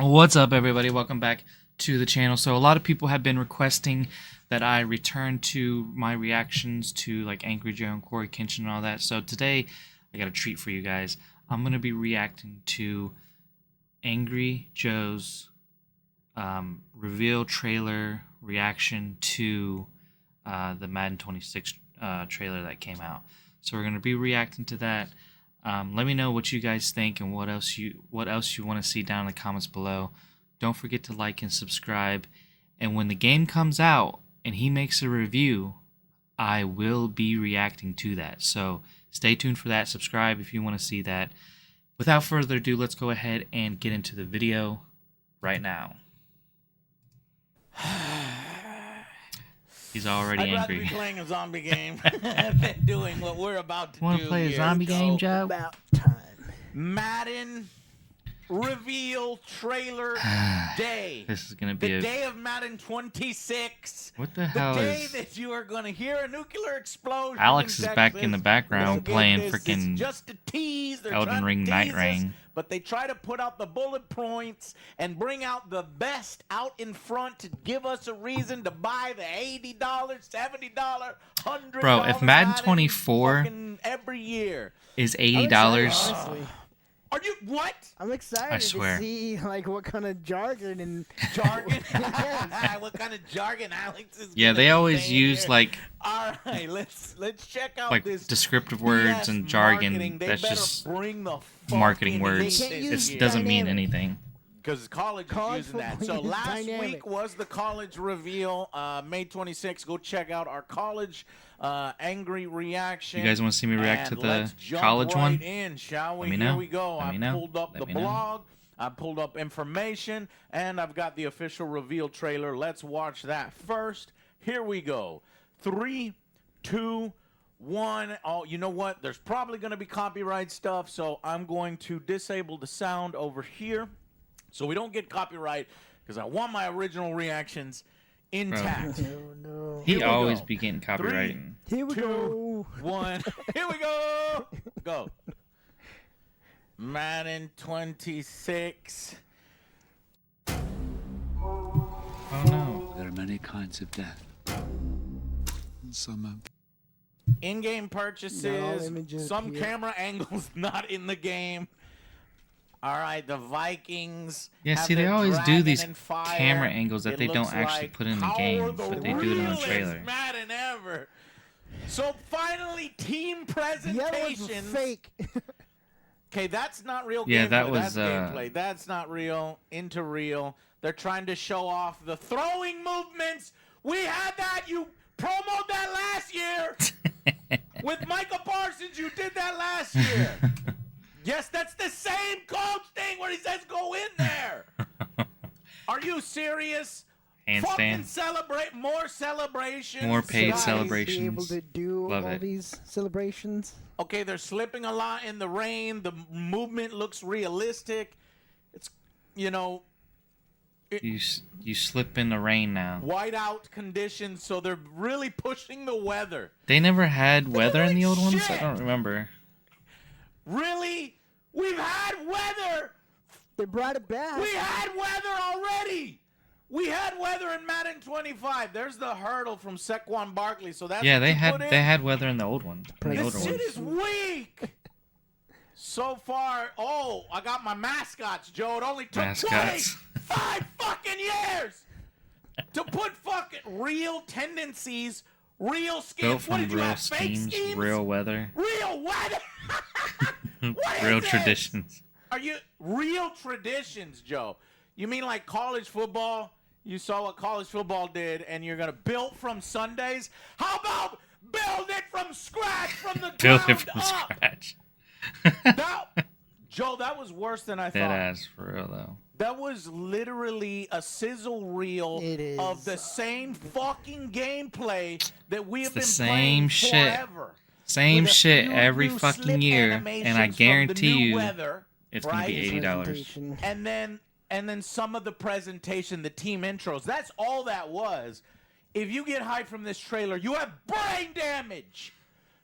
What's up, everybody? Welcome back to the channel. So a lot of people have been requesting that I return to my reactions to like AngryJoe and Corey Kenshin and all that. So today I got a treat for you guys. I'm going to be reacting to AngryJoe's reveal trailer reaction to the Madden 26 trailer that came out. So we're going to be reacting to that. Let me know what you guys think and what else you want to see down in the comments below. Don't forget to like and subscribe. And when the game comes out and he makes a review, I will be reacting to that. So stay tuned for that. Subscribe if you want to see that. Without further ado, let's go ahead and get into the video right now. He's already angry. I'd rather be playing a zombie game than doing what we're about to do. Want to play a zombie game, Joe? About time. Madden reveal trailer day. This is gonna be the day of Madden 26. What the hell the day is? that you are gonna hear a nuclear explosion. Alex in is back in the background playing freaking just a tease. They're Elden Ring Night Rain. But they try to put out the bullet points and bring out the best out in front to give us a reason to buy the $80, $70, $100. Bro, if Madden 24 every year is $80, are you what? I'm excited I swear. to see like what kind of jargon and Jargon? What kind of jargon Alex is yeah, gonna they be always saying use here? like let's check out like this descriptive words and jargon. That's just bring the marketing fucking words. They can't It use doesn't mean dynamic. anything. Because college is using that. So football is last dynamic. week was the college reveal, May 26th. Go check out our college angry reaction. You guys want to see me react to And the let's jump college right one? in, shall we? Let me Here know. we go. Let I me know. pulled up Let the me know. blog. I pulled up information, and I've got the official reveal trailer. Let's watch that first. Here we go. 3, 2, 1. Oh, you know what? There's probably going to be copyright stuff, so I'm going to disable the sound over here so we don't get copyright because I want my original reactions intact. oh no. He Here we always go. be getting copyrighted. Here we 2, go. 1. Here we go. Go. Madden 26. Oh no. There are many kinds of death. Some In-game Not all purchases. images Some appear. camera angles not in the game. All right, the Vikings. Yeah, have see, they their always do dragon these and fire. camera angles that It they don't looks actually like put in the power game, of but they do it in the realest trailer. Madden ever. So finally, team The other ones were presentations. fake. Okay, that's not real Yeah, gameplay. that was, that's gameplay. That's not real. Into real. They're trying to show off the throwing movements. We had that. You promoted that last year. With Micah Parsons, you did that last year. Yes, that's the same coach thing where he says go in there. Are you serious? Fucking Handstand. celebrate more celebrations. More paid guys. celebrations. Be able to do Love all it. these celebrations. Okay, they're slipping a lot in the rain. The movement looks realistic. It's, you know, You slip in the rain now. whiteout conditions, so they're really pushing the weather. They never had weather in the old ones? I shit. don't remember. Really? We've had weather. They brought it back. We had weather already. We had weather in Madden 25. There's the hurdle from Saquon Barkley. So that's Yeah, what they you had put in? weather in the old one. In the This older shit ones. is weak. So far, oh, I got my mascots, Joe. It only took Mascots. 25 fucking years to put fucking real tendencies, real schemes. Built What from did you real have? Fake schemes, schemes? real weather, Real weather? What is real this? traditions. Are you real traditions, Joe? You mean like college football? You saw what college football did, and you're gonna build from Sundays? How about build it from scratch, from the Built ground it from up? scratch. Joe, that was worse than I Dead thought. ass for real though. That was literally a sizzle reel It is. of the same fucking gameplay that we have the been same playing shit. forever. Same With a shit few every new fucking slip year, and animations I from the guarantee new you weather, it's gonna be right? $80. Presentation. And then some of the presentation, the team intros. That's all that was. If you get hyped from this trailer, you have brain damage.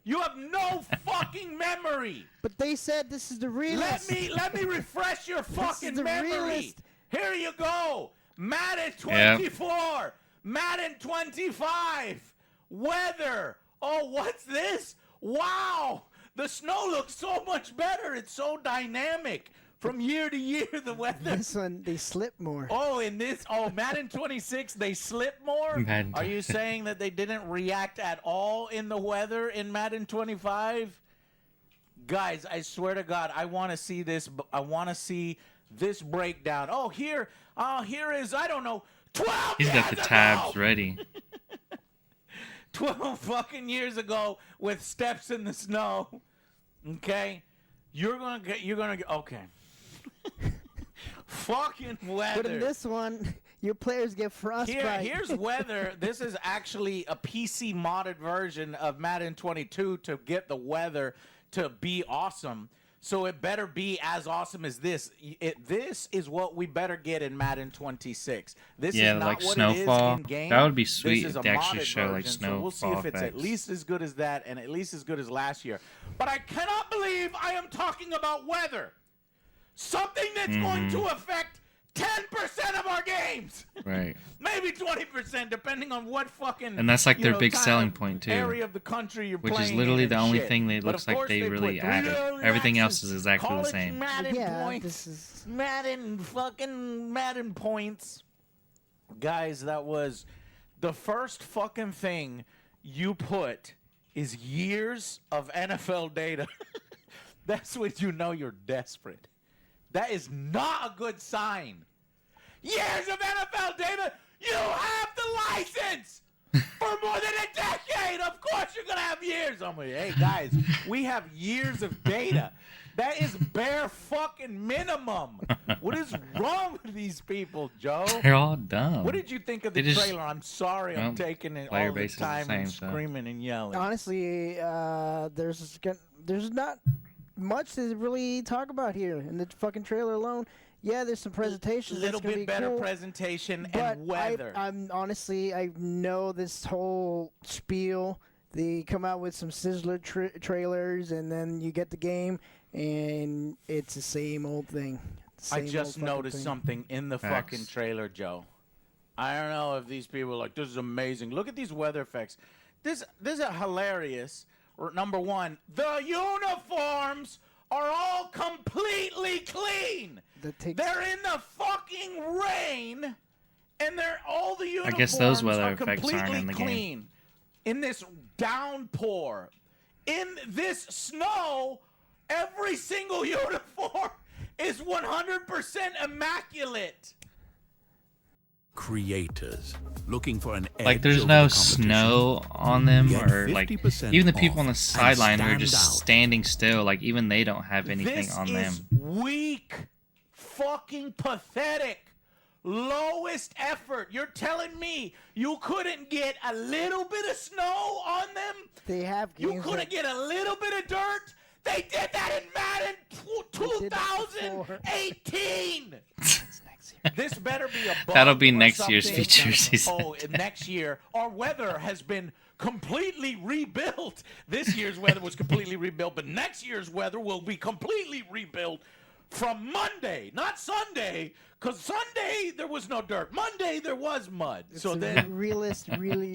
You have no fucking memory. But they said this is the realest. Let me refresh your This is fucking the memory. realest Here you go. Madden 24. Madden 25. Weather. Oh, what's this? Wow. The snow looks so much better. It's so dynamic. From year to year, the weather. This one, they slip more. Oh, in this, Madden 26, they slip more? Madden Are you saying that they didn't react at all in the weather in Madden 25? Guys, I swear to God, I want to see this. I want to see this breakdown. Oh, here is, I don't know, 12 He's got the years tabs ago! ready. 12 fucking years ago with steps in the snow. Okay? You're gonna get, okay. Fucking weather. But in this one, your players get frostbite. Here's weather. This is actually a PC modded version of Madden 22 to get the weather to be awesome. So it better be as awesome as this. This is what we better get in Madden 26. This is not like what snowfall. it is in game. That would be This sweet is if a they actually modded show like version, snowfall so we'll see if it's at effects. least as good as that and at least as good as last year. But I cannot believe I am talking about weather. Something that's going to affect 10% of our games. Right. Maybe 20%, depending on what fucking. And that's like their big kind selling of point, too. Area of the country you're Which is playing literally in the and only shit. thing that But looks of like course they put really added. real Everything else reactions, is exactly the college same. Madden Yeah, points. this is Madden points. Guys, that was the first fucking thing you put is years of NFL data. That's when you know you're desperate. That is not a good sign. Years of NFL data, you have the license for more than a decade. Of course you're going to have years. I'm like, hey, guys, we have years of data. That is bare fucking minimum. What is wrong with these people, Joe? They're all dumb. What did you think of the They just- trailer? I'm sorry I'm well, taking it player all the base is the time and same, so. screaming and yelling. honestly, there's not much to really talk about here in the fucking trailer alone. Yeah, there's some presentations. A little that's gonna bit be better cool, presentation but and weather. I'm honestly, I know this whole spiel. They come out with some sizzler trailers, and then you get the game, and it's the same old thing. I just noticed something in the Facts. fucking trailer, Joe. I don't know if these people are like, this is amazing. Look at these weather effects. This is hilarious. Number one, the uniforms are all completely clean. They're in the fucking rain, and they're all the uniforms guess those weather are effects aren't completely in the game. clean. In this downpour, in this snow, every single uniform is 100% immaculate. Creators looking for an edge Like, there's over no the competition. snow on them, Get or like 50% even the people on the off sideline who are and just stand out. standing still. Like, even they don't have anything This on is them. weak, fucking pathetic, lowest effort. You're telling me you couldn't get a little bit of snow on them? They have games. You couldn't get a little bit of dirt? They did that in Madden did that 2018. This better be a bug. That'll be or next year's something. features, he said. Oh, next year, our weather has been completely rebuilt. This year's weather was completely rebuilt, but next year's weather will be completely rebuilt from Monday, not Sunday, because Sunday there was no dirt. Monday there was mud. So then, realist really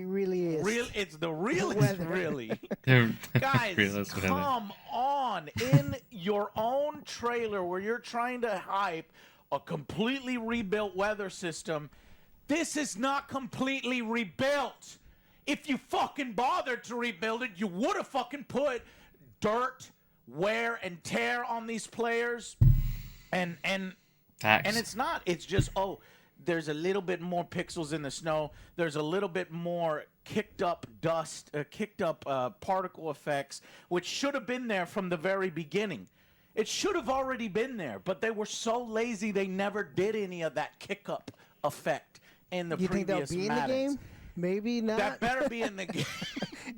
is. it's the realest, Weather. really. They're Guys, realist with it. come on. In your own trailer where you're trying to hype a completely rebuilt weather system, this is not completely rebuilt. If you fucking bothered to rebuild it, you would have fucking put dirt, wear, and tear on these players. And Facts. it's not. It's just, there's a little bit more pixels in the snow. There's a little bit more kicked up dust, particle effects, which should have been there from the very beginning. It should have already been there, but they were so lazy they never did any of that kick up effect in the You think previous they'll be in the Maddens. game? Maybe not. That better be in the game.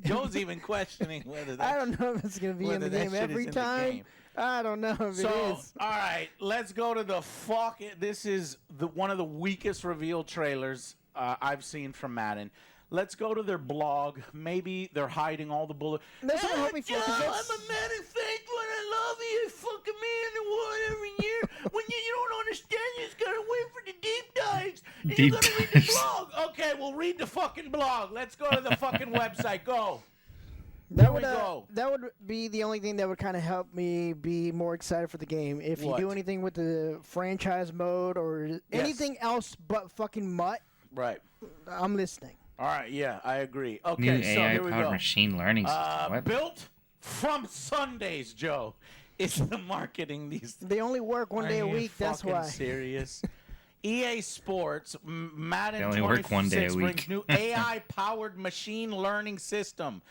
Joe's even questioning whether that. I don't know if it's gonna be in whether the that game shit is every in the time. game. I don't know if So, it is. all right, let's go to the fuck. This is one of the weakest reveal trailers I've seen from Madden. Let's go to their blog. Maybe they're hiding all the bullets. That's what I'm hoping for, 'cause Joe, that's- I'm a Madden fan, but I love you. Fucking man, and what every year. When you don't understand, you just gotta wait for the You Deep gonna read the dives. blog? Okay, we'll read the fucking blog. Let's go to the fucking website. Go. That There we would go. that would be the only thing that would kind of help me be more excited for the game. If What? you do anything with the franchise mode or anything else but fucking mutt, Right. I'm listening. All right. Yeah, I agree. Okay, New so here we AI-powered go. machine learning system. What? Built from Sundays, Joe. It's the marketing these. They only work one day a Are you week. That's fucking why. Serious. EA Sports Madden They only work one day a 26 week. brings new AI-powered machine learning system.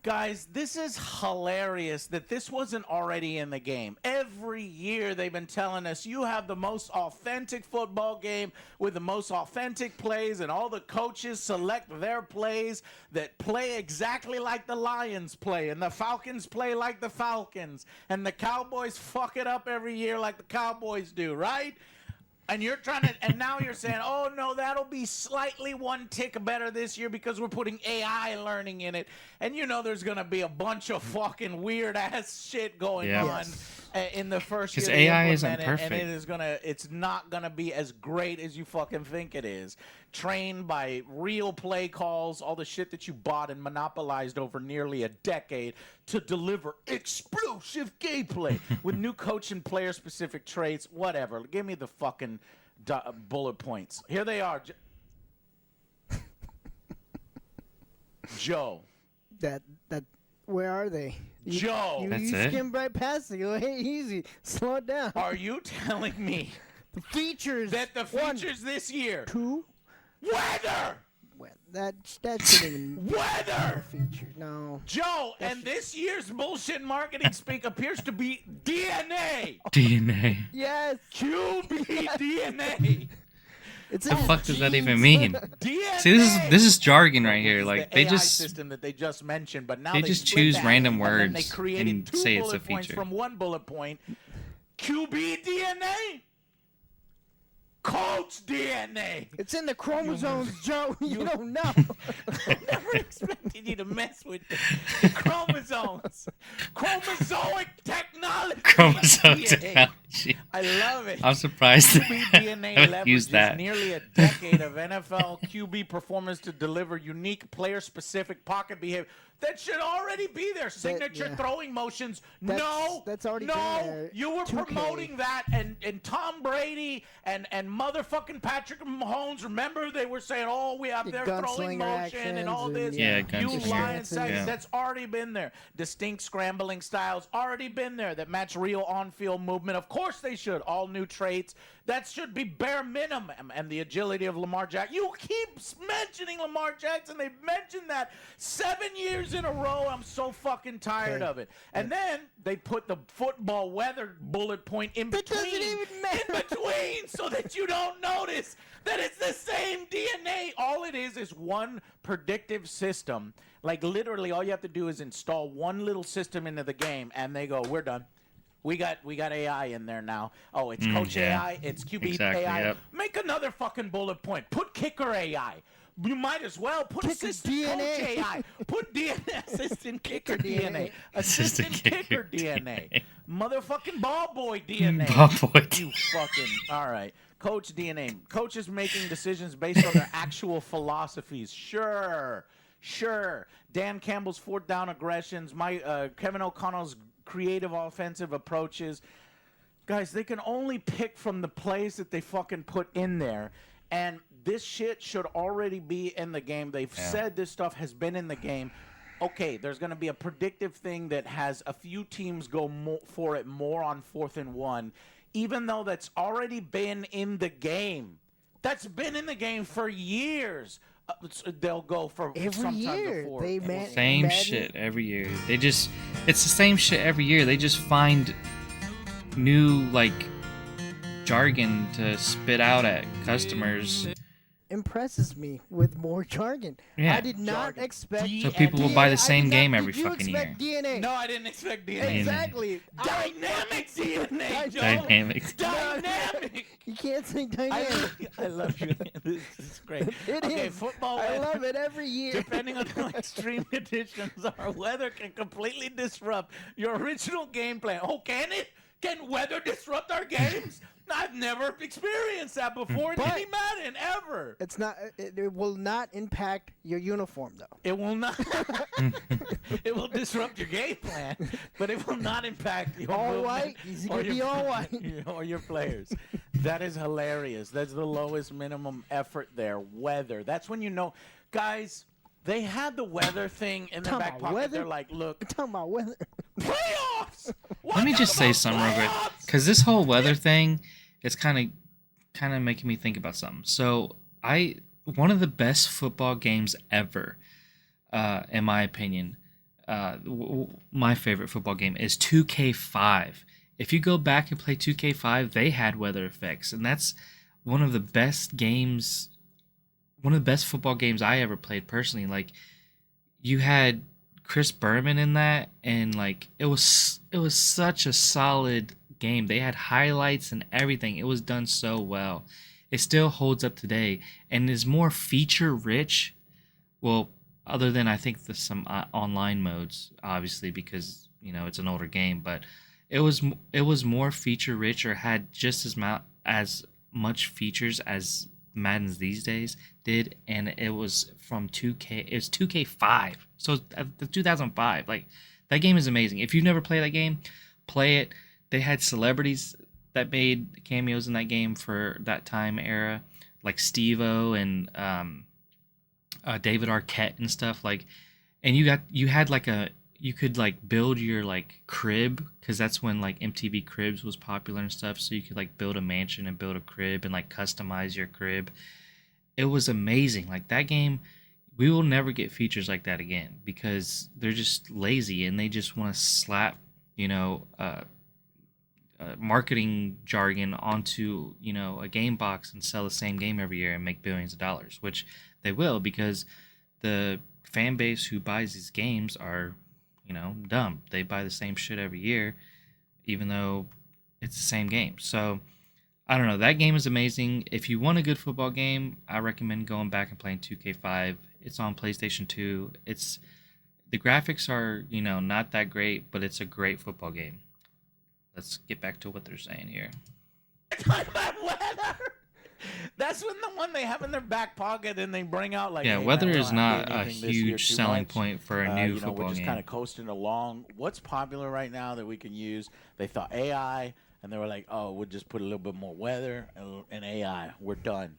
Guys, this is hilarious that this wasn't already in the game. Every year they've been telling us you have the most authentic football game with the most authentic plays, and all the coaches select their plays that play exactly like the Lions play, and the Falcons play like the Falcons, and the Cowboys fuck it up every year like the Cowboys do, right? And you're trying to, and now you're saying, oh no, that'll be slightly one tick better this year because we're putting AI learning in it. And you know there's going to be a bunch of fucking weird ass shit going Yeah. on in the first year. 'Cause they AI isn't implement it, perfect. And it's not going to be as great as you fucking think it is. Trained by real play calls, all the shit that you bought and monopolized over nearly a decade to deliver explosive gameplay with new coach and player specific traits, whatever. Give me the fucking bullet points. Here they are. Joe. That where are they? Joe. You That's it? skimmed right past it. Go, hey, easy, slow it down. Are you telling me The features. that the One, features this year, two. weather, Well, that shouldn't even be weather, a feature. No. Joe, and this year's bullshit marketing speak appears to be DNA. DNA. Yes. QB DNA. It's The in fuck does that genes. even mean? DNA. See, this is jargon right here. It's Like the they AI just system that they just mentioned, but now they they just split choose that, random and then they words created and two say it's a bullet points feature. from one bullet point. QB DNA, Coach DNA. It's in the chromosomes, Joe. You don't know. I never expected you to mess with the chromosomes. Chromosomic technology. chromosome DNA. technology. I love it. I'm surprised they QB DNA haven't used leverages that. nearly a decade of NFL QB performance to deliver unique player-specific pocket behavior. That should already be there. Signature yeah. throwing motions. That's already no. been there. You were 2K. promoting that, and Tom Brady and motherfucking Patrick Mahomes. Remember, they were saying, "Oh, we have The their throwing gunslinger motion and all actions this." and, Yeah, You gunslinger. lying sex. Yeah. That's already been there. Distinct scrambling styles already been there that match real on-field movement. Of course they should. All new traits. That should be bare minimum. And the agility of Lamar Jackson. You keep mentioning Lamar Jackson. They've mentioned that 7 years in a row. I'm so fucking tired of it. And then they put the football weather bullet point in That doesn't between. even matter. In between, so that you don't notice that it's the same DNA. All it is one predictive system. Like literally, all you have to do is install one little system into the game, and they go, "We're done. We got AI in there now. Oh, it's Coach yeah. AI, it's QB Exactly, AI. yep. Make another fucking bullet point. Put kicker AI. You might as well put Kicker assistant DNA. coach AI. Put DNA assistant kicker Kicker DNA. DNA. Assistant kicker DNA. Motherfucking ball boy DNA. Ball boy. You fucking all right. Coach DNA. Coaches making decisions based on their actual philosophies. Sure. Dan Campbell's fourth down aggressions. Kevin O'Connell's creative offensive approaches. Guys, they can only pick from the plays that they fucking put in there. And this shit should already be in the game. They've said this stuff has been in the game. Okay, there's going to be a predictive thing that has a few teams go for it more on 4th and 1, even though that's already been in the game. That's been in the game for years. They'll go for Every sometimes year, before. they Same Madden- shit every year. It's the same shit every year. They just find new like jargon to spit out at customers. impresses me with more jargon. Yeah. I did not Jargon. expect. So people will buy the same I did game not- every did you fucking expect DNA? No, I didn't expect DNA. Exactly. Dynamic DNA, Joe. Dynamic. Dynamic. You can't say dynamic. I love you. This is great. It Okay, is. football I weather. love it every year. Depending on how extreme conditions are, weather can completely disrupt your original game plan. Oh, can it? Can weather disrupt our games? I've never experienced that before in any Madden ever. It's not. It will not impact your uniform though. It will not. It will disrupt your game plan, but it will not impact your All movement white. He's or gonna be your- all white. or your players. That is hilarious. That's the lowest minimum effort there. Weather. That's when you know, guys. They had the weather thing in their Talking back about pocket. weather? They're like, look, Talking about weather. playoffs. Let me just say something real quick, because this whole weather thing is kind of making me think about something. So one of the best football games ever, in my opinion, my favorite football game is 2K5. If you go back and play 2K5, they had weather effects, and that's one of the best games. One of the best football games I ever played personally. Like, you had Chris Berman in that, and like it was such a solid game. They had highlights and everything. It was done so well. It still holds up today and is more feature rich. Well, other than I think some online modes, obviously, because it's an older game, but it was more feature rich, or had just as much features as Madden's these days did, and it was from 2K. It's 2K5, so the 2005. Like, that game is amazing. If you've never played that game, play it. They had celebrities that made cameos in that game for that time era, like Steve-O and David Arquette and stuff. Like, and you could like build your like crib, because that's when like MTV Cribs was popular and stuff. So you could like build a mansion and build a crib and like customize your crib. It was amazing. Like, that game, we will never get features like that again, because they're just lazy and they just want to slap, marketing jargon onto, a game box and sell the same game every year and make billions of dollars, which they will, because the fan base who buys these games are, dumb. They buy the same shit every year, even though it's the same game. So, I don't know. That game is amazing. If you want a good football game, I recommend going back and playing 2K5. It's on PlayStation 2. The graphics are, not that great, but it's a great football game. Let's get back to what they're saying here. Talk about weather. That's when the one they have in their back pocket and they bring out like. Yeah, hey, weather man, we is don't have not a anything this year huge too selling much. point for a new football We're just game. kind of coasting along. What's popular right now that we can use? They thought AI, and they were like, "Oh, we'll just put a little bit more weather and AI. We're done."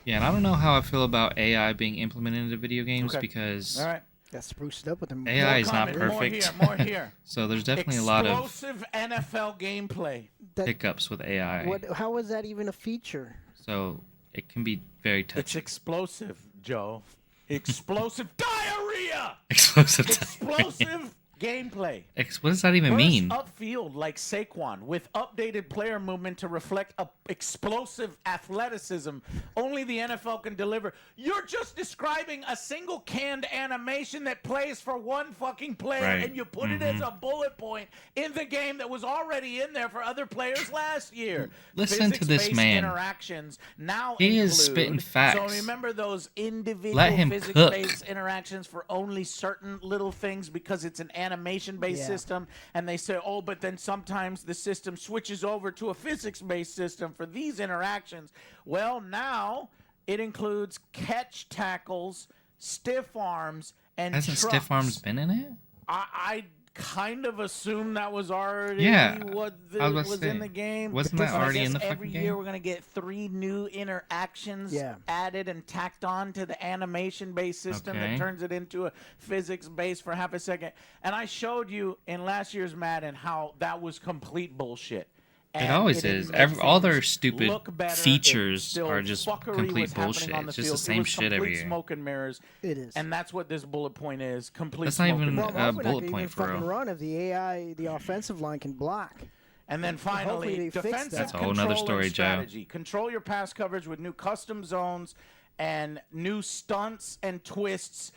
Yeah, and I don't know how I feel about AI being implemented into video games, Okay. because All right. Got spruced up with them. AI is not More perfect. More here. So there's definitely a lot of Explosive NFL gameplay. hiccups with AI. How was that even a feature? So it can be very It's touchy. explosive, Joe. Explosive diarrhea. Explosive. Explosive gameplay. What does that even mean? Burst upfield like Saquon with updated player movement to reflect explosive athleticism only the NFL can deliver. You're just describing a single canned animation that plays for one fucking player, Right. and you put it as a bullet point in the game that was already in there for other players last year. Listen to this Physics-based man. interactions now He is include- spitting facts. So remember those individual Let him physics-based interactions for only certain little things because it's an animation-based Yeah. system, and they say, oh, but then sometimes the system switches over to a physics-based system for these interactions. Well, now it includes catch tackles, stiff arms, and Hasn't trucks. Stiff Arms been in it? I kind of assumed that was already Yeah, what I was about to was say, in the game. wasn't that So I already in guess the every fucking year game? we're going to get 3 new interactions Yeah. added and tacked on to the animation-based system Okay. that turns it into a physics-based for half a second. And I showed you in last year's Madden how that was complete bullshit. It And always didn't is. make All their things stupid look better. It features still are just fuckery complete was happening bullshit. on the It's just the field. same It was shit every complete year. smoke and mirrors. It is. And that's what this bullet point is. Complete That's not smoke even and well, mirrors. a hopefully not bullet gonna point even for fucking real. run if the offensive line can block. And then finally, they fix that. defensive That's a whole control nother story, and Joe. strategy. Control your pass coverage with new custom zones and new stunts and twists.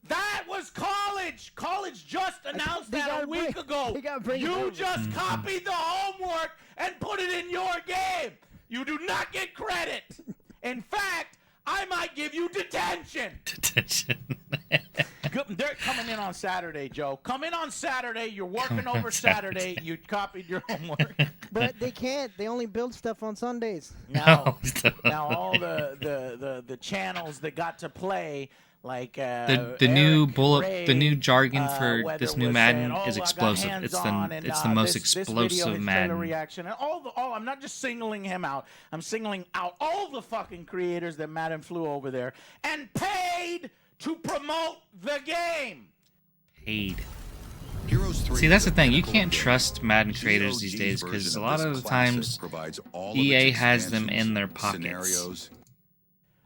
That was college. College just announced they that gotta a week bring- ago. they gotta bring it You over. just copied the homework and put it in your game. You do not get credit. In fact, I might give you detention. Detention. They're coming in on Saturday, Joe. Come in on Saturday. You're working over Saturday. You copied your homework. But they can't. They only build stuff on Sundays. Now all the channels that got to play, like the new Eric bullet, Ray, the new jargon for Weather this new was Madden saying, is I got explosive. hands It's on, the and, it's the most this video, explosive his trailer Madden. reaction, and all. I'm not just singling him out. I'm singling out all the fucking creators that Madden flew over there and paid to promote the game. Paid. Heroes 3 See, that's the thing. You pinnacle can't of trust Madden GOG's creators these days version because a of lot this of the classic times provides all of EA its has them in expansions, their pockets. Scenarios.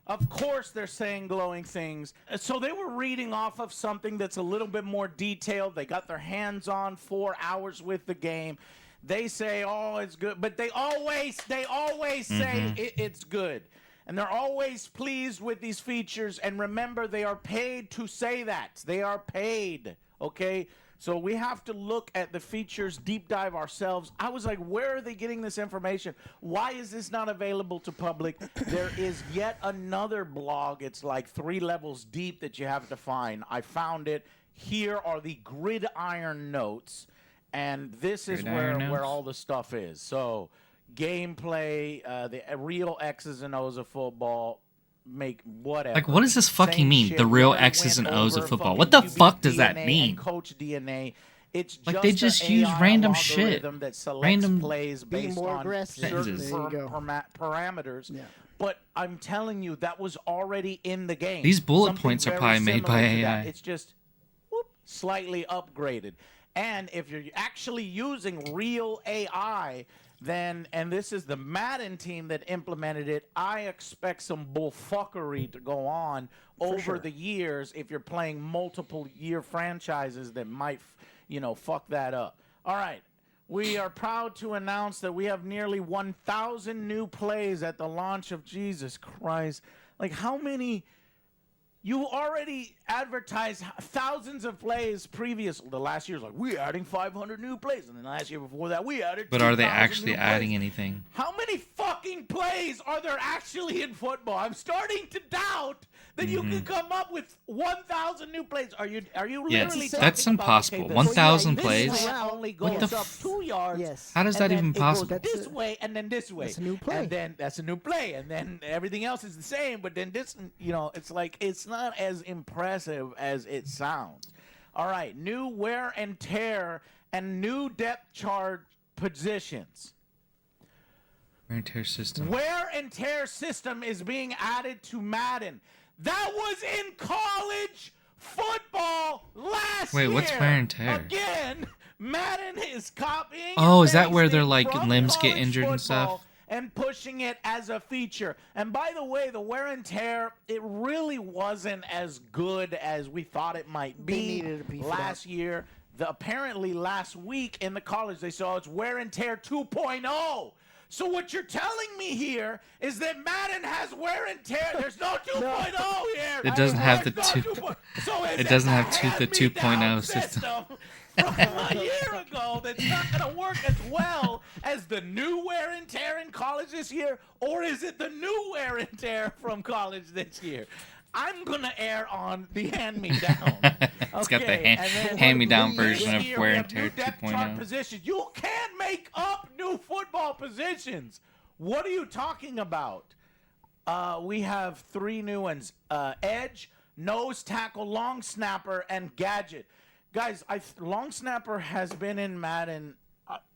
Of course they're saying glowing things. So they were reading off of something that's a little bit more detailed. They got their hands on 4 hours with the game. They say, oh, it's good. But they always say it's good. And they're always pleased with these features. And remember, they are paid to say that. They are paid, okay? So we have to look at the features, deep dive ourselves. I was like, where are they getting this information? Why is this not available to public? There is yet another blog. It's like 3 levels deep that you have to find. I found it. Here are the Gridiron notes. And this is where all the stuff is. So gameplay, the real X's and O's of football. Make whatever. Like, what does this fucking Same mean? shit. The We real already X's went and O's of over football. fucking What the QB fuck does that DNA mean? and Coach DNA. It's Like, they just use AI random shit. algorithm that selects Random plays Being based more on aggressive. certain There you go. parameters. Yeah. But I'm telling you, that was already in the game. These bullet Something points are very probably made by similar to that. AI. It's just slightly upgraded. And if you're actually using real AI, then, and this is the Madden team that implemented it, I expect some bullfuckery to go on over the years if you're playing multiple year franchises that might, fuck that up. All right. We are proud to announce that we have nearly 1,000 new plays at the launch of Jesus Christ. Like, how many? You already advertised thousands of plays previous. The last year's like, we're adding 500 new plays. And then last year before that, we added But are they 2,000 actually new adding plays. anything? How many fucking plays are there actually in football? I'm starting to doubt that you can come up with 1,000 new plays. Are you Yeah, literally that's talking about, impossible. okay, 1,000 this plays? route only What goes the up 2 yards. Yes. How does and that then even it goes possible? this way and then this way. That's a new play. And then that's a new play. And then everything else is the same. But then this, it's like it's not as impressive as it sounds. All right. New wear and tear and new depth chart positions. Wear and tear system. Wear and tear system is being added to Madden. That was in college football last year. Wait, what's wear and tear? Again, Madden is copying. Oh, and is that where they're, pasting like, from limbs get college injured and football stuff? and pushing it as a feature. And by the way, the wear and tear, it really wasn't as good as we thought it might be. They needed to beef it up. last year. Apparently last week in the college they saw it's wear and tear 2.0. So what you're telling me here is that Madden has wear and tear. There's no 2.0 here. It doesn't have the There's two- 2.0. So it doesn't have the 2.0 hand-me-down system. from a year ago that's not going to work as well as the new wear and tear in college this year, or is it the new wear and tear from college this year? I'm going to err on the hand-me-down. It's got the and then hand-me-down this version of year wear we and have tear new depth chart 2.0. positions. You can't make up new football positions. What are you talking about? We have 3 new ones. Edge, nose tackle, long snapper, and gadget. Guys, long snapper has been in Madden.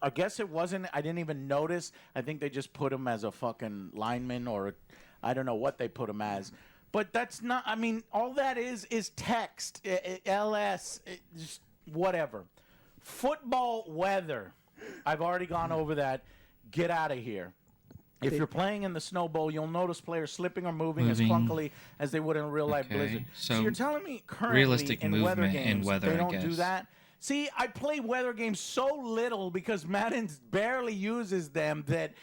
I guess it wasn't. I didn't even notice. I think they just put him as a fucking lineman, or I don't know what they put him as. But that's not, I mean, all that is text, LS, just whatever. Football weather. I've already gone over that. Get out of here. If you're playing in the Snow Bowl, you'll notice players slipping or moving as clunkily as they would in a real-life Okay, blizzard. so you're telling me currently realistic in weather movement in games weather, they I don't do guess. that? See, I play weather games so little because Madden barely uses them that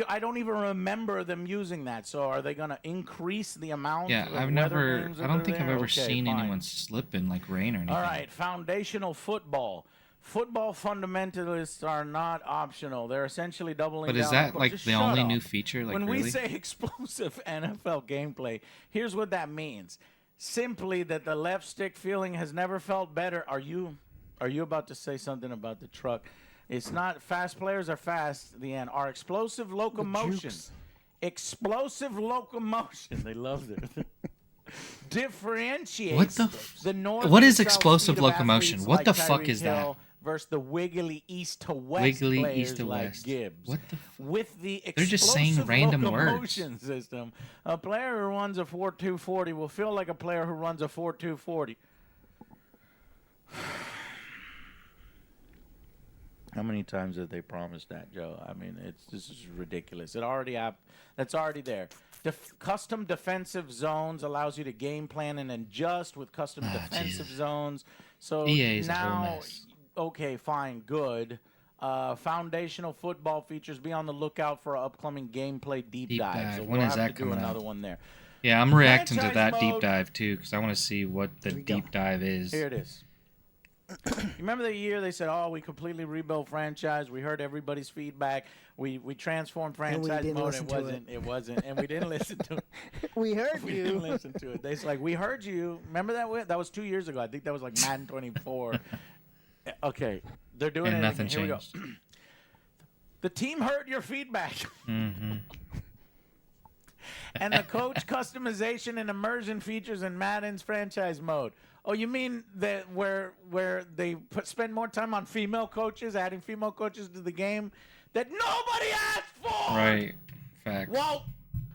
I don't even remember them using that. So are they going to increase the amount Yeah, of I've weather never. games that I don't are think I've there? ever Okay, seen fine. anyone slip in like rain or anything. All right, foundational football. Football fundamentalists are not optional. They're essentially doubling But down. is that on- like Just the shut only up. new feature? Like When really? we say explosive NFL gameplay, here's what that means. simply that the left stick feeling has never felt better. Are you about to say something about the truck? It's not fast players are fast. The end. Our explosive locomotion. Explosive locomotion. They loved it. Differentiates the north. What and is south explosive speed of locomotion? athletes What like the fuck Tyreek is that? Hill versus the wiggly east to west Wiggly players east to like west. Gibbs. What the With the They're just saying explosive random locomotion system, a player who runs a 4.240 will feel like a player who runs a 4.240. How many times have they promised that, Joe? I mean, this is ridiculous. That's already there. Custom defensive zones allows you to game plan and adjust with custom defensive zones. So EA is a whole now, mess. okay, fine, good. Foundational football features. Be on the lookout for an upcoming gameplay deep dive. So When we'll is have that to do coming another out? one there. Yeah, I'm reacting to Franchise that deep mode. dive too because I want to see what the deep dive is. Here it is. You remember the year they said, "Oh, we completely rebuilt franchise. We heard everybody's feedback. We transformed franchise didn't mode. listen It wasn't, and we didn't listen to it. We heard We you. didn't listen to it. They said, like, we heard you. Remember that? That was 2 years ago. I think that was like Madden 24. Okay, they're doing And it nothing again. Here changed. we go. The team heard your feedback. Mm-hmm. And the coach customization and immersion features in Madden's franchise mode. Oh, you mean that where they spend more time on female coaches, adding female coaches to the game that nobody asked for? Right. Facts. Well,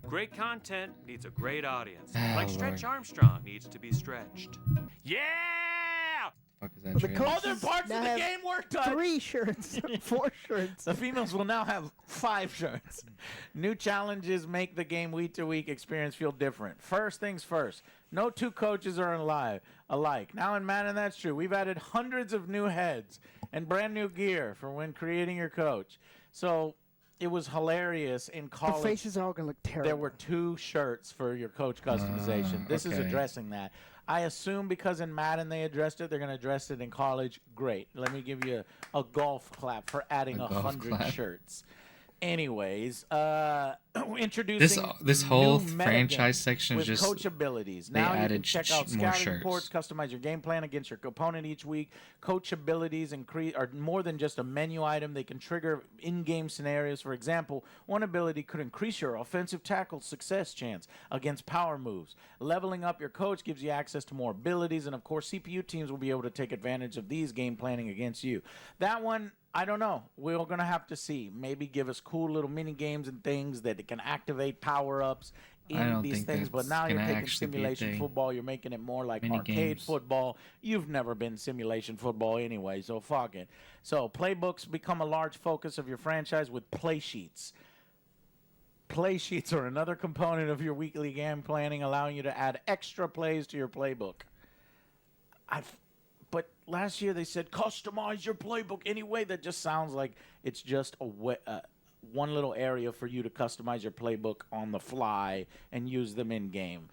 Great content needs a great audience. Oh, Like Stretch Lord. Armstrong needs to be stretched. Yeah! Fuck is that The trailer? coach- other parts now of the have game were touched. 3 shirts, 4 shirts. The females will now have 5 shirts. New challenges make the game week-to-week experience feel different. First things first, no two coaches are alike. Now in Madden, that's true. We've added hundreds of new heads and brand new gear for when creating your coach. So it was hilarious in The college. faces are all gonna look terrible. There were 2 shirts for your coach customization. This is okay. addressing that. I assume because in Madden they addressed it, they're going to address it in college. Great. Let me give you a golf clap for adding A golf 100 clap. shirts. Anyways, introducing This whole new metagame franchise section with is just coach abilities. they Now you can added check out more scouting shirts. reports, customize your game plan against your opponent each week. Coach abilities are more than just a menu item. They can trigger in-game scenarios. For example, one ability could increase your offensive tackle success chance against power moves. Leveling up your coach gives you access to more abilities, and of course, CPU teams will be able to take advantage of these game planning against you. That one, I don't know. We're going to have to see. Maybe give us cool little mini games and things that can activate power-ups I in don't these think things. But that's now you're gonna taking actually be a simulation thing. football. You're making it more like Mini arcade games. football. You've never been simulation football anyway, so fuck it. So playbooks become a large focus of your franchise with play sheets. Play sheets are another component of your weekly game planning, allowing you to add extra plays to your playbook. But last year they said customize your playbook anyway. That just sounds like it's just one little area for you to customize your playbook on the fly and use them in game.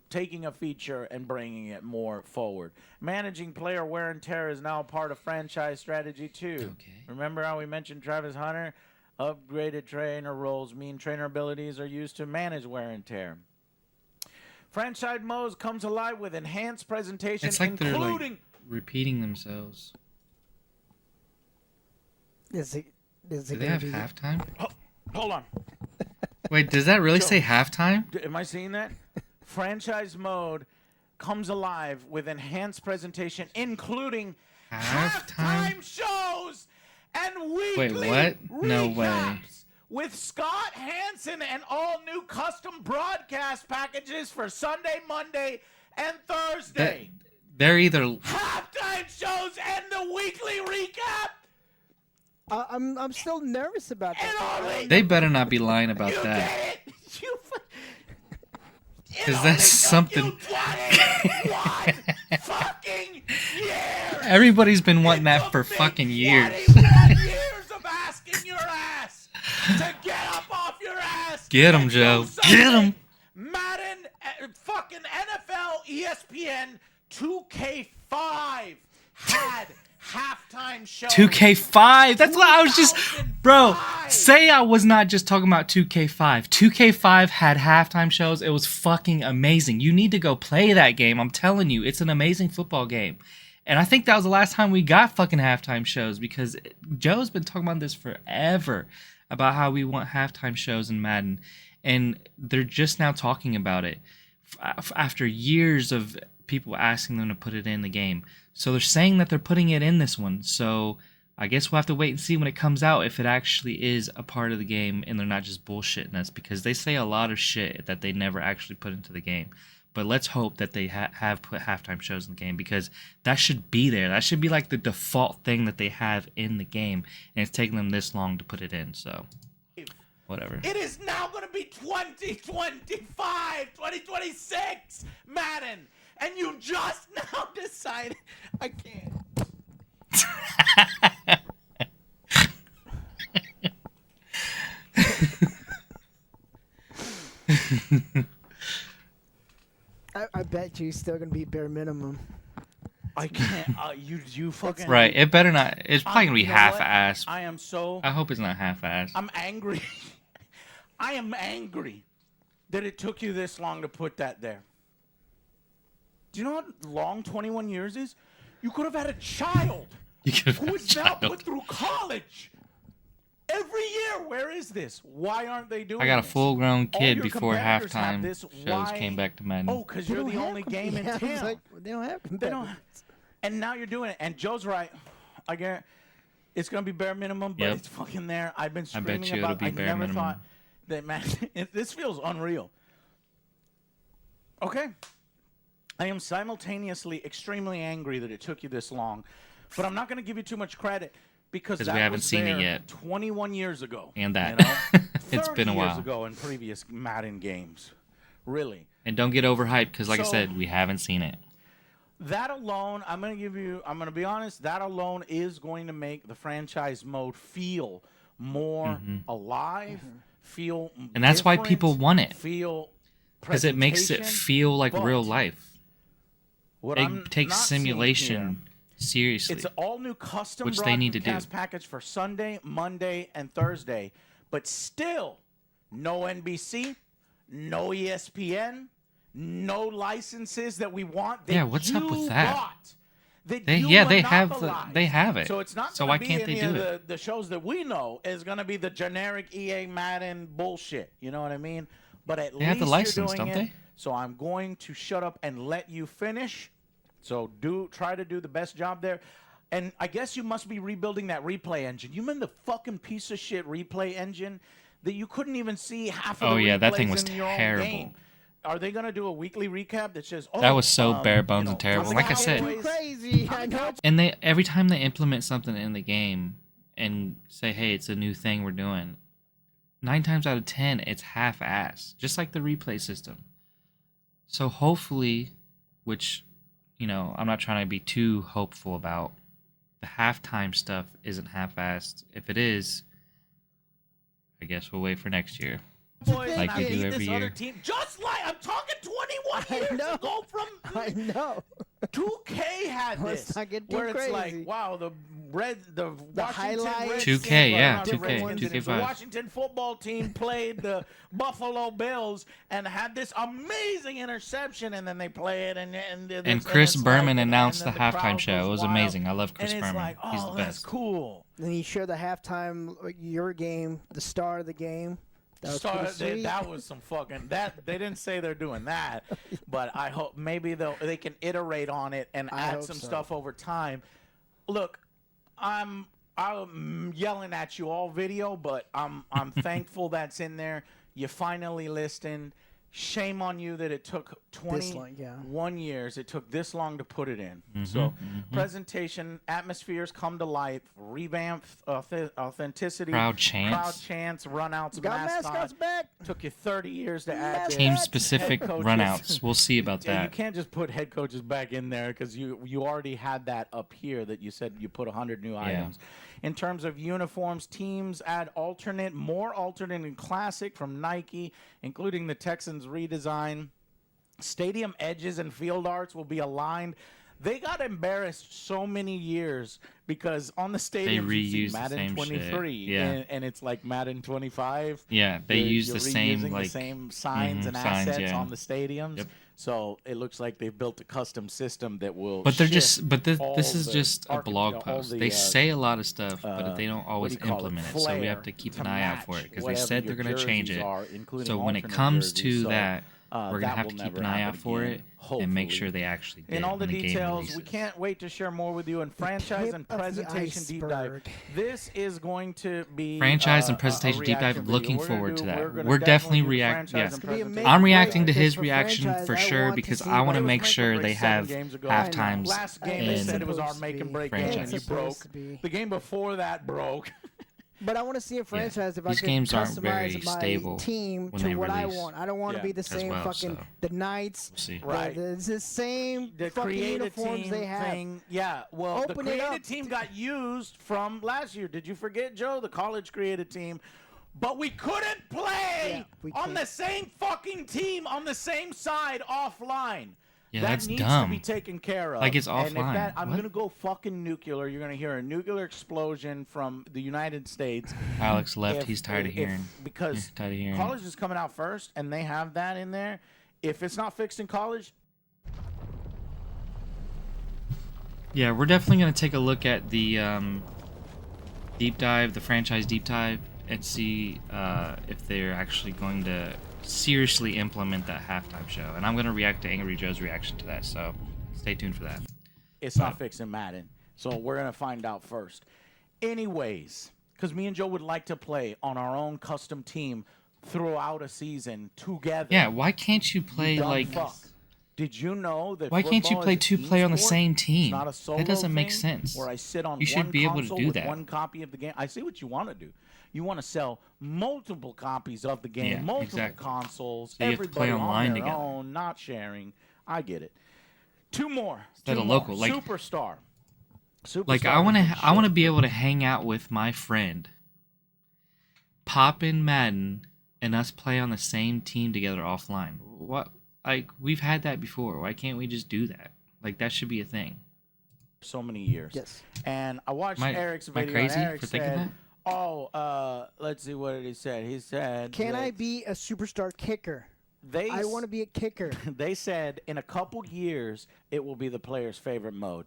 Taking a feature and bringing it more forward. Managing player wear and tear is now part of franchise strategy too. Okay. Remember how we mentioned Travis Hunter? Upgraded trainer roles mean trainer abilities are used to manage wear and tear. Franchise modes comes alive with enhanced presentation, It's like they're including like repeating themselves. Is it Do they gonna have be? halftime? Hold on. Wait, does that really Joe. say halftime? Am I seeing that? Franchise mode comes alive with enhanced presentation, including Halftime? halftime shows and weekly what? No way. recaps with Scott Hansen and all new custom broadcast packages for Sunday, Monday, and Thursday. They're either Halftime shows and the weekly recap. I'm still nervous about And that. only they better not be lying about you that. get it. You. It 'Cause only that's took something- you 21 fucking years. Everybody's been wanting It that took for me fucking years. 21 years of asking your ass to get up off your ass. Get 'em, and Joe. do something. Get 'em. Madden, fucking NFL, ESPN, 2K5 had halftime shows. 2K5. That's what I was just, 2000 Bro, Why? say I was not just talking about 2K5. 2K5 had halftime shows. It was fucking amazing. You need to go play that game. I'm telling you, it's an amazing football game. And I think that was the last time we got fucking halftime shows because Joe's been talking about this forever about how we want halftime shows in Madden. And they're just now talking about it after years of people asking them to put it in the game. So they're saying that they're putting it in this one. So I guess we'll have to wait and see when it comes out if it actually is a part of the game and they're not just bullshitting us, because they say a lot of shit that they never actually put into the game. But let's hope that they have put halftime shows in the game, because that should be there. That should be like the default thing that they have in the game, and it's taking them this long to put it in. So whatever. It is now going to be 2025, 2026, Madden. And you just now decided. I can't. I bet you still gonna be bare minimum. I can't. You fucking. Right. It better not. It's probably going to be You know what? half-assed. I am so. I hope it's not half-assed. I'm angry. I am angry that it took you this long to put that there. Do you know how long 21 years is? You could have had a child You could have who had a is now child. put through college. Every year, where is this? Why aren't they doing I got a this? full-grown All kid your before competitors have halftime this. shows Why? came back to Madden. Oh, because They you're don't the have only them. game in Yeah, I was town. like, they don't have them. They don't. And now you're doing it. And Joe's right. I get it's gonna be bare minimum, but Yep. it's fucking there. I've been I bet screaming you about. it'll be I bare never minimum. thought that, man. This feels unreal. Okay. I am simultaneously extremely angry that it took you this long, but I'm not gonna give you too much credit because 'Cause that we haven't was seen it there yet. 21 years ago. And that. You know? It's 30 been a years while. ago in previous Madden games. Really. And don't get overhyped, because like I So- said, we haven't seen it. That alone, I'm going to be honest, that alone is going to make the franchise mode feel more alive, feel And that's why different, people want it. Feel Because it makes it presentation, feel like but real life. what It I'm takes not seeing simulation seriously. here, it's an all-new custom Which they need to do. broadcast package for Sunday, Monday, and Thursday, but still no NBC, no ESPN, no licenses that we want. That Yeah, what's up with you that? bought, that They- you yeah, they have monopolized. they have it. So it's not. So gonna why be can't they any do of it? The shows that we know is going to be the generic EA Madden bullshit. You know what I mean? But at They least have the license, you're doing don't it. they? So I'm going to shut up and let you finish. So try to do the best job there. And I guess you must be rebuilding that replay engine. You mean the fucking piece of shit replay engine that you couldn't even see half of Oh, the yeah, that thing replays was in your own terrible. game. Are they going to do a weekly recap that says, oh, That was so bare bones and terrible. from the Like I said- Cowboys- Crazy. I know. And they every time they implement something in the game and say, "Hey, it's a new thing we're doing," 9 times out of 10, it's half-assed, just like the replay system. So hopefully, which I'm not trying to be too hopeful about, the halftime stuff isn't half-assed. If it is, I guess we'll wait for next year. Boys, Like and we I do beat every this other year. team. Just like I'm talking 21 I years know. ago from I know. 2K had Let's this, not get too where it's crazy. like, wow, the Washington highlights. 2K, yeah, not 2K, Redskins, it was the 2K5. Washington football team played the Buffalo Bills and had this amazing interception, and then they play it, And Chris it's Berman like- announced and the then crowd halftime show. goes It was wild. amazing. I love Chris And it's Berman. like, oh, He's the that's best. cool. Then you share the halftime, your game, the star of the game. That was pretty sweet. That was some fucking that they didn't say they're doing that, but I hope maybe they can iterate on it and I add hope some so. stuff over time. Look, I'm yelling at you all video, but I'm thankful that's in there. You finally listened. Shame on you that it took This long, 21 years. It took this long to put it in. Mm-hmm, So, presentation, atmospheres come to life, revamp authenticity, Crowd chants. runouts, Got mascots back. Took you 30 years to add this. Team-specific Head coaches. runouts. We'll see about Yeah, you that. can't just put head coaches back in there because you already had that up here that you said you put 100 new items. In terms of uniforms, teams add more alternate and classic from Nike, including the Texans redesign. Stadium edges and field arts will be aligned. They got embarrassed so many years because on the stadium you see reuse the Madden same 23, shit. Yeah. and it's like Madden 25. Yeah, they use the same reusing like the same signs and signs, assets yeah. on the stadiums. Yep. So it looks like they've built a custom system that will. But they're shift just this all is the just a archi- blog all post. the, They say a lot of stuff, but they don't what do always you call it, implement it. So we flair have to keep to an eye out for match it because they whatever said they're your going to change jerseys it. are, including So when it alternate comes jerseys. to So, that, we're going to that have will to keep never an eye out happen for again, it and make hopefully. sure they actually did In all the when the game details, we releases. can't wait to share more with you in franchise tip and of the presentation deep dive. iceberg. This is going to be Franchise and a presentation deep dive. reaction I'm video. looking We're gonna forward do- to that. gonna We're definitely do the react. franchise Yeah. and It's gonna be presentation. I'm make reacting to break, his because for reaction franchise, for I sure want to because see I what want to it was make make or sure break they 7 have games ago. half I know. times Last game And they it's said it was our supposed to make and be. break Franchise. game and you It's broke. supposed to be. The game before that broke. But I want to see a franchise if I These could games aren't customize very my stable team when to they what I release. want. I don't want to Yeah. be the As same well, fucking so. the Knights. We'll see. Right. It's the same The fucking creative uniforms team they have. thing, yeah. Well, Open the it creative up. team got used from last year. Did you forget, Joe? The college creative team. But we couldn't play Yeah, we on can't. the same fucking team on the same side offline. Yeah, that that's needs dumb. to be taken care of. Like, it's And if offline. that, I'm What? gonna go fucking nuclear. You're gonna hear a nuclear explosion from the United States. Alex left. If- He's tired of if- hearing. because He's tired of hearing. college is coming out first, and they have that in there. If it's not fixed in college, Yeah, we're definitely going to take a look at the deep dive, the franchise deep dive, and see if they're actually going to seriously implement that halftime show. And I'm going to react to Angry Joe's reaction to that, so stay tuned for that. it's not fixed in Madden. So we're gonna find out first. Anyways, because me and Joe would like to play on our own custom team throughout a season together. Yeah, why can't you play, Dumb like... fuck. Did you know that Why can't you football play is a two team player on the sport? same It's team? not a solo That doesn't make thing sense. Where I sit on You should one be able to console do with that. one copy of the game. I see what you want to do. You want to sell multiple copies of the game, Yeah, multiple exactly. consoles, So you have to everybody play online on their together. own, not sharing. I get it. Two more. Instead Two of more. local, like- Superstar. Like, Superstar I want is to the I want to shit. be able to hang out with my friend, pop in Madden, and us play on the same team together offline. What? Like, we've had that before. Why can't we just do that? Like, that should be a thing. so many years. Yes. And I watched Am I- Eric's am I video. crazy and Eric for thinking said, that? let's see what he said. He said, Can I that be a superstar kicker? They I want to be a kicker. They said in a couple years it will be the player's favorite mode.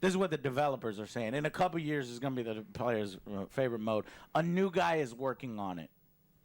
This is what the developers are saying. In a couple years, it's going to be the player's favorite mode. A new guy is working on it.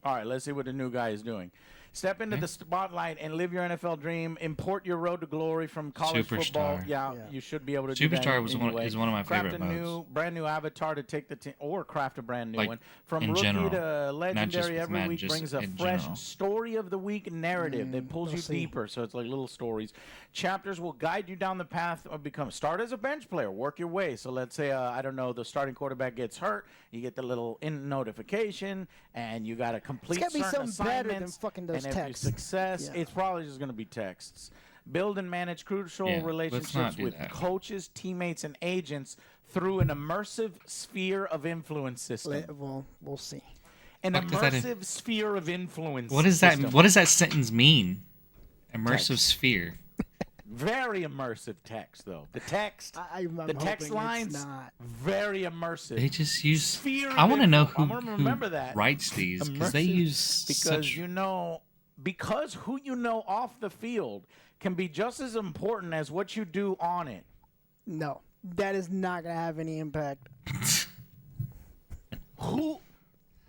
All right, let's see what the new guy is doing. Step into the spotlight and live your NFL dream. Import your road to glory from college football. Superstar. Yeah, Yeah. you should be able to do that. Superstar was anyway. is one of my Craft favorite a new, modes. brand new avatar to take the team, or craft a brand new Like, one. From in rookie general, to legendary, with every Madden, week just brings a in fresh general. story of the week narrative that pulls we'll you see. deeper. So it's like little stories. Chapters will guide you down the path of become. Start as a bench player, work your way. So let's say I don't know, the starting quarterback gets hurt. You get the little notification, and you got to complete gotta be certain something better than assignments. fucking those and if texts. you success, Yeah. it's probably just going to be texts. Build and manage crucial Yeah, let's not relationships do with that. coaches, teammates, and agents through an immersive sphere of influence system. Well, we'll see. An Fuck does that immersive sphere of influence. What does that? system. What does that sentence mean? Immersive Text. sphere. Very immersive text, though. The text, I'm the text hoping lines, It's not. very immersive. They just use. Sphere I want to of know influ- I'm who gonna remember that. writes these because they Immersive, use because such. because who you know off the field can be just as important as what you do on it. No, that is not gonna have any impact.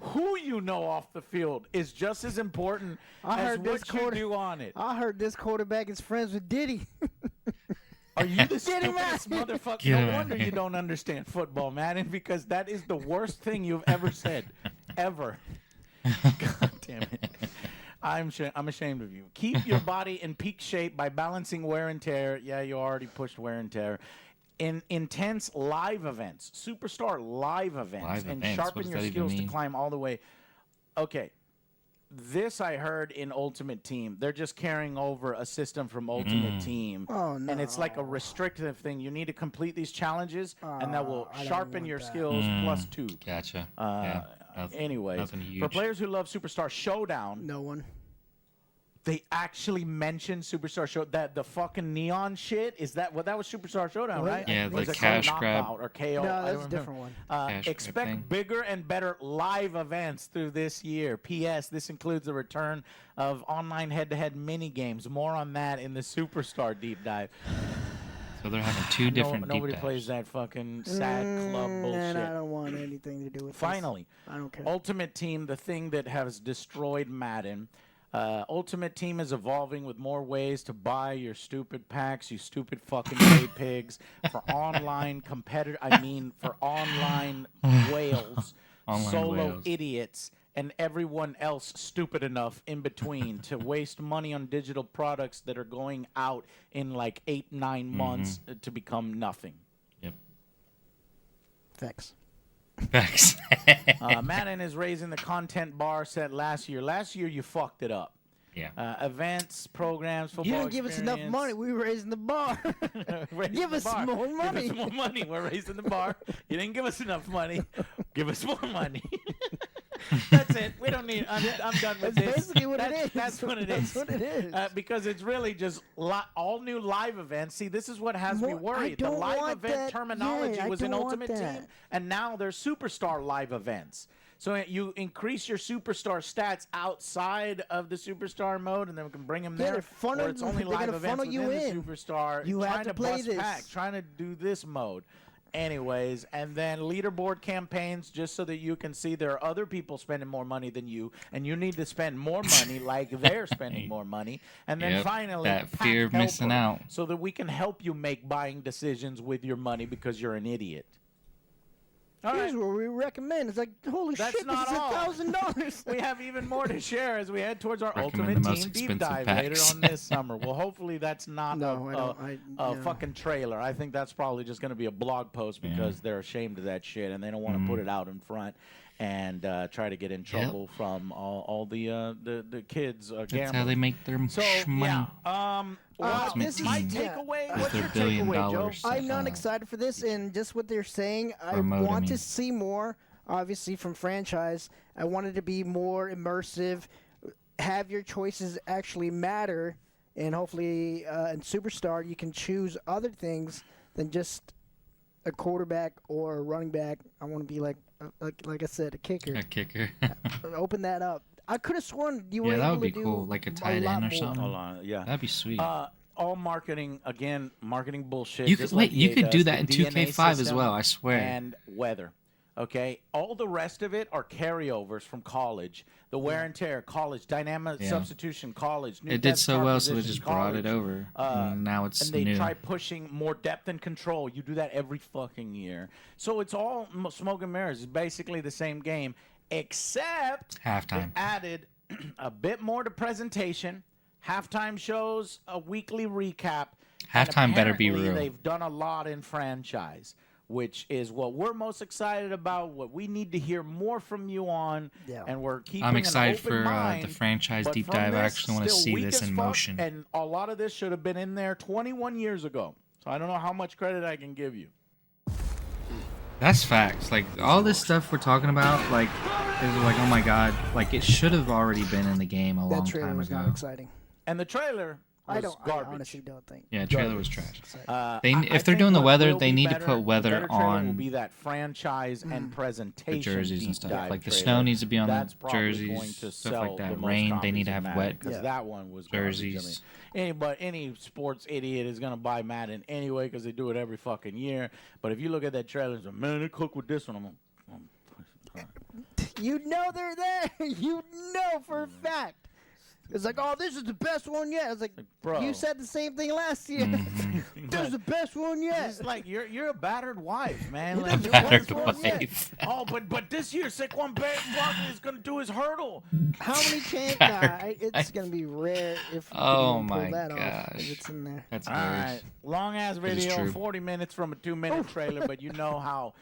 Who you know off the field is just as important I as heard this what you quarter- do on it. I heard this quarterback is friends with Diddy. Are you the Get him stupidest out. motherfucker? Get him No out. wonder you don't understand football, Madden, because that is the worst thing you've ever said. Ever. God damn it. I'm ashamed of you. Keep your body in peak shape by balancing wear and tear. Yeah, you already pushed wear and tear. In intense live events, superstar live events, Live and events, what sharpen does your that even skills to mean? climb all the way. Okay. This I heard in Ultimate Team. They're just carrying over a system from Ultimate Team. Oh, And it's like a no. restrictive thing. You need to complete these challenges, and that will I don't sharpen want your that. skills plus 2. Gotcha. Yeah. Nothing, Anyways, nothing huge. for players who love Superstar Showdown, No one. They actually mentioned Superstar Show. That the fucking neon shit is that what that was Superstar Showdown, right? Yeah, Or the was it cash called grab. Knockout or KO. No, I that's don't a remember. different one. Cash grab Expect thing. bigger and better live events through this year. P.S. This includes the return of online head-to-head mini games. More on that in the Superstar deep dive. So they're having two different deep Nobody dives. plays that fucking sad club bullshit. And I don't want anything to do with Finally, this. I don't care. Ultimate Team, the thing that has destroyed Madden. Ultimate Team is evolving with more ways to buy your stupid packs, you stupid fucking gay pigs, for online for online whales, Online solo whales. idiots, and everyone else stupid enough in between to waste money on digital products that are going out in like 8-9 months to become nothing. Yep. Thanks. Facts. Madden is raising the content bar set last year. Last year you fucked it up. Yeah. Events, programs, football. You didn't give us enough money. We were raising the bar. Give us more money. Give us more money. We're raising the bar. You didn't give us enough money. Give us more money. That's it. We don't need. I'm done with That's this. basically what it is. That's what it That's is. what it is. Because it's really just all new live events. See, this is what has me Well, I worried. The don't live want event that. terminology Yeah, I was in don't want Ultimate that. Team, and now there's Superstar live events. So you increase your Superstar stats outside of the Superstar mode, and then we can bring them Yeah, there. they're funnel- or it's only they're live gonna events funnel within you the in. Superstar. You have trying to to play bust this. packs, trying to do this mode. Anyways, and then leaderboard campaigns just so that you can see there are other people spending more money than you, and you need to spend more money like they're spending more money. And then Yep, finally, that pack fear of missing helper, out. so that we can help you make buying decisions with your money because you're an idiot. All Here's right. what we recommend. It's like, holy That's shit, this not is all. $1,000. We have even more to share as we head towards our Recommend Ultimate the most Team deep expensive dive later packs. on this summer. Well, hopefully that's not No, I don't. a Yeah. fucking trailer. I think that's probably just going to be a blog post because they're ashamed of that shit and they don't want to put it out in front and try to get in trouble from all the kids That's gambling. how they make their So money. yeah, wow. this My is- yeah. takeaway. With What's their your $1 billion takeaway, Joe? I'm not excited for this, and just what they're saying, I Remote, I want to mean. see more, obviously, from franchise. I want it to be more immersive, have your choices actually matter, and hopefully in Superstar you can choose other things than just a quarterback or a running back. I want to be like I said, a kicker. A kicker. Open that up. I could have sworn you were Yeah, that able would be to do cool, like a tight lot end or more. something. Hold on, yeah. That'd be sweet. All marketing again, marketing bullshit. You just could like wait. You EA could do does, that in the DNA 2K5 as system well. I swear. And weather. Okay, all the rest of it are carryovers from college. The wear and tear, college, dynamic Yeah. substitution, college. New It did depth so chart well, so they positions, just brought it college. over. And now it's And they new. try pushing more depth and control. You do that every fucking year. So it's all smoke and mirrors. It's basically the same game, except Halftime. they added a bit more to presentation. Halftime shows, a weekly recap. and Halftime better be apparently real. They've done a lot in franchise, which is what we're most excited about, what we need to hear more from you on, Yeah. and we're keeping I'm an excited open for mind, the franchise but deep from dive. I this, actually want to still see weak this as in fuck, motion. And a lot of this should have been in there 21 years ago. So I don't know how much credit I can give you. That's facts. Like all this stuff we're talking about, like is like, oh my god, like it should have already been in the game a That long trailer time was not ago. exciting. And the trailer was I garbage. honestly don't think. Yeah, trailer was trash. I If they're think doing the what weather, will they be need to better- put the weather better trailer on will be that franchise and presentation the jerseys deep and stuff. dive Like the trailer. snow needs to be on That's the probably jerseys, going to stuff sell like the that. most Rain, they need to copies of have Madden, wet 'cause Yeah. that one was garbage. I mean, jerseys. any sports idiot is gonna buy Madden anyway because they do it every fucking year. But if you look at that trailer, and say, man, they cook with this one. You know they're there. You know for a fact. It's like, oh, this is the best one yet. It's like, bro. you said the same thing last year. This is the best one yet. It's like you're a battered wife, man. It Like, is you're Battered one sport yet. wife. Oh, but this year Saquon Barkley is gonna do his hurdle. How many chances? It's gonna be rare if you Oh can pull my that off if gosh. it's in there. That's All hilarious. right, long ass is video, true. 40 minutes from a 2-minute trailer, but you know how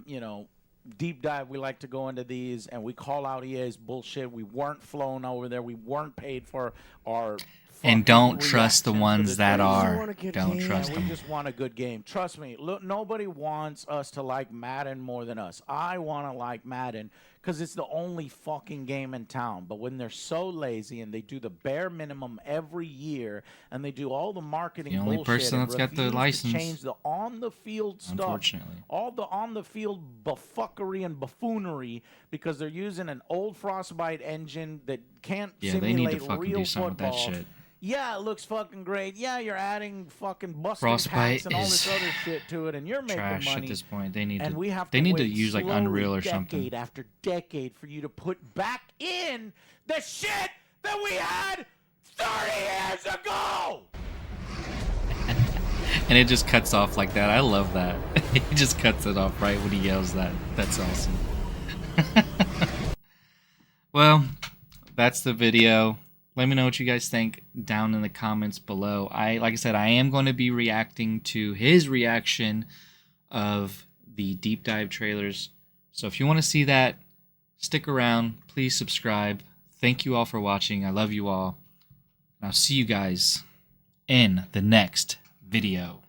you know, deep dive we like to go into these, and we call out EA's bullshit. We weren't flown over there. We weren't paid for our fucking don't trust the reaction to ones that trailer. We are. want a good Don't game. trust We them. just want a good game. Trust me. Look, nobody wants us to like Madden more than us. I want to like Madden because it's the only fucking game in town. But when they're so lazy and they do the bare minimum every year and they do all the marketing The only bullshit person and that's got the refuse to license. change the on-the-field stuff, Unfortunately. all the on-the-field buffuckery and buffoonery because they're using an old Frostbite engine that can't Yeah, they simulate need to fucking real do something with that football. shit. Yeah, it looks fucking great. Yeah, you're adding fucking busting Frostbite packs and all this is other shit to it, and you're making Trash money. at this point. They need and to. we have They to need to wait use like slowly, Unreal or decade something. after decade for you to put back in the shit that we had 30 years ago. And it just cuts off like that. I love that. He just cuts it off right when he yells that. That's awesome. Well, that's the video. Let me know what you guys think down in the comments below. Like I said, I am going to be reacting to his reaction of the deep dive trailers. So if you want to see that, stick around. Please subscribe. Thank you all for watching. I love you all. And I'll see you guys in the next video.